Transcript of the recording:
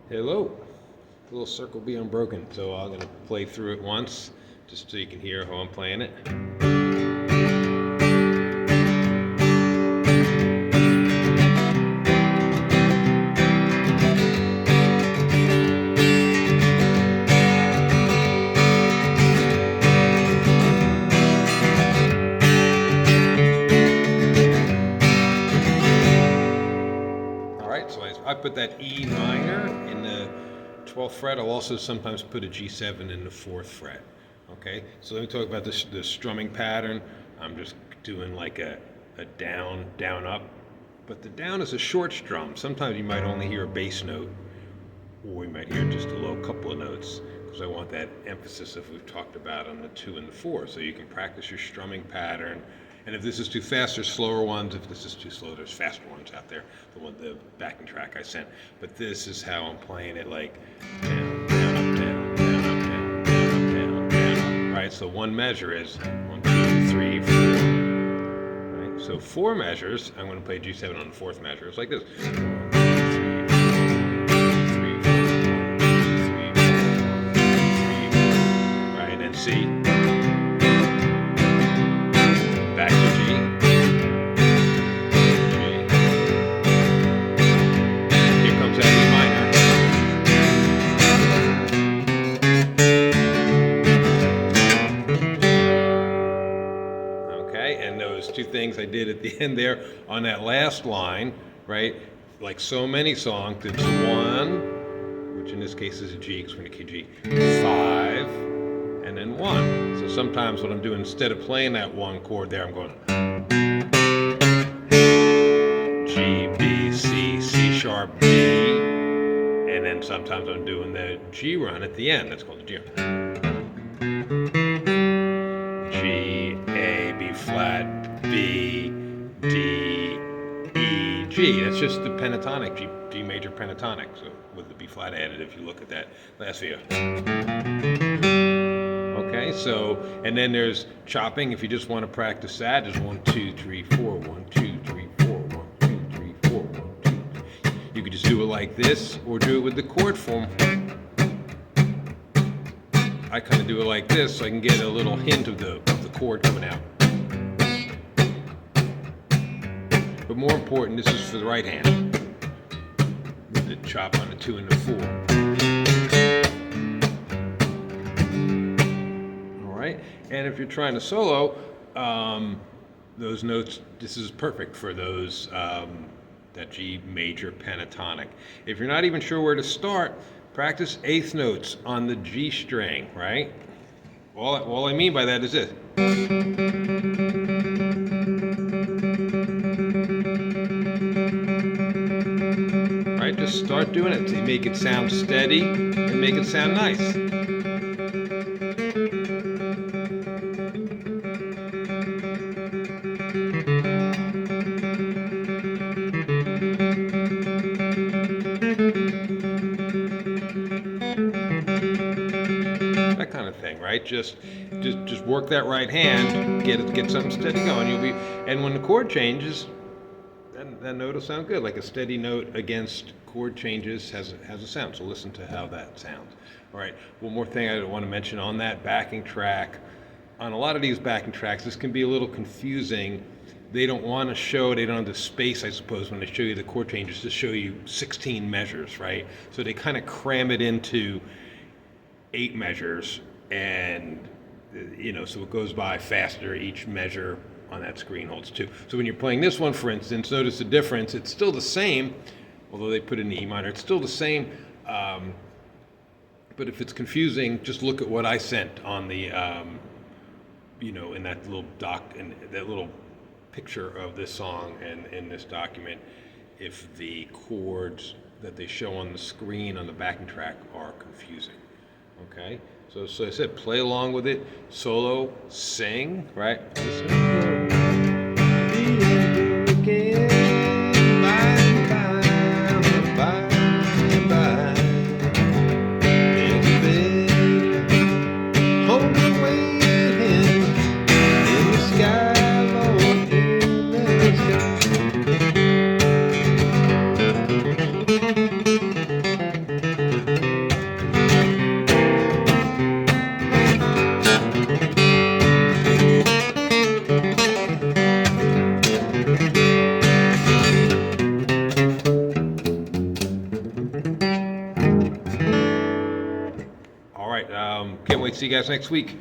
Hello. Little circle be unbroken. So I'm gonna play through it once, just so you can hear how I'm playing it. All right. So I put that E minor in the 12th fret. I'll also sometimes put a G7 in the 4th fret. Okay. So let me talk about the strumming pattern. I'm just doing like a down, down, up. But the down is a short strum. Sometimes you might only hear a bass note, or you might hear just a low couple of notes, because I want that emphasis that we've talked about on the 2 and the 4. So you can practice your strumming pattern. And if this is too fast, there's slower ones. If this is too slow, there's faster ones out there. The backing track I sent. But this is how I'm playing it, like down, down, up, down, down, up, down, down, up, down, down. Right. So one measure is 1, 2, 3, 4. Right. So 4 measures. I'm going to play G7 on the 4th measure. It's like this. 1, 2, 3, 4, 3, 4, 1, 2, 3, 4, 3, 4. Right. And then C. Back to G. G. Here comes that E minor. Okay, and those two things I did at the end there on that last line, right? Like so many songs, it's 1, which in this case is a G, because we're going to key G, 5, and then 1. So sometimes what I'm doing, instead of playing that 1 chord there, I'm going G, B, C, C sharp, D, and then sometimes I'm doing the G run at the end. That's called the G run. G, A, B flat, B, D, E, G. That's just the pentatonic, G major pentatonic. So with the B flat added, if you look at that last video. Okay, so, and then there's chopping. If you just want to practice that, there's 1, 2, 3, 4, 1, 2, 3, 4, 1, 2, 3, 4, 1, 2, 3. You could just do it like this, or do it with the chord form. I kind of do it like this, so I can get a little hint of the chord coming out. But more important, this is for the right hand. With the chop on the 2 and the 4. And if you're trying to solo, those notes, this is perfect for those, that G major pentatonic. If you're not even sure where to start, practice eighth notes on the G string, right? All I mean by that is this. Right, just start doing it to make it sound steady and make it sound nice. That kind of thing, right? Just work that right hand, get something steady going. And when the chord changes, that note will sound good. Like a steady note against chord changes has a sound. So listen to how that sounds. All right. One more thing I want to mention on that backing track. On a lot of these backing tracks, this can be a little confusing. They don't want to show, they don't have the space, I suppose, when they show you the chord changes to show you 16 measures, right? So they kind of cram it into 8 measures, and so it goes by faster. Each measure on that screen holds 2. So when you're playing this one, for instance, notice the difference. It's still the same, although they put in the E minor. It's still the same, but if it's confusing, just look at what I sent on the, in that little in that little picture of this song and in this document, if the chords that they show on the screen on the backing track are confusing. Okay, so I said, play along with it, solo, sing, right? right. Can't wait to see you guys next week.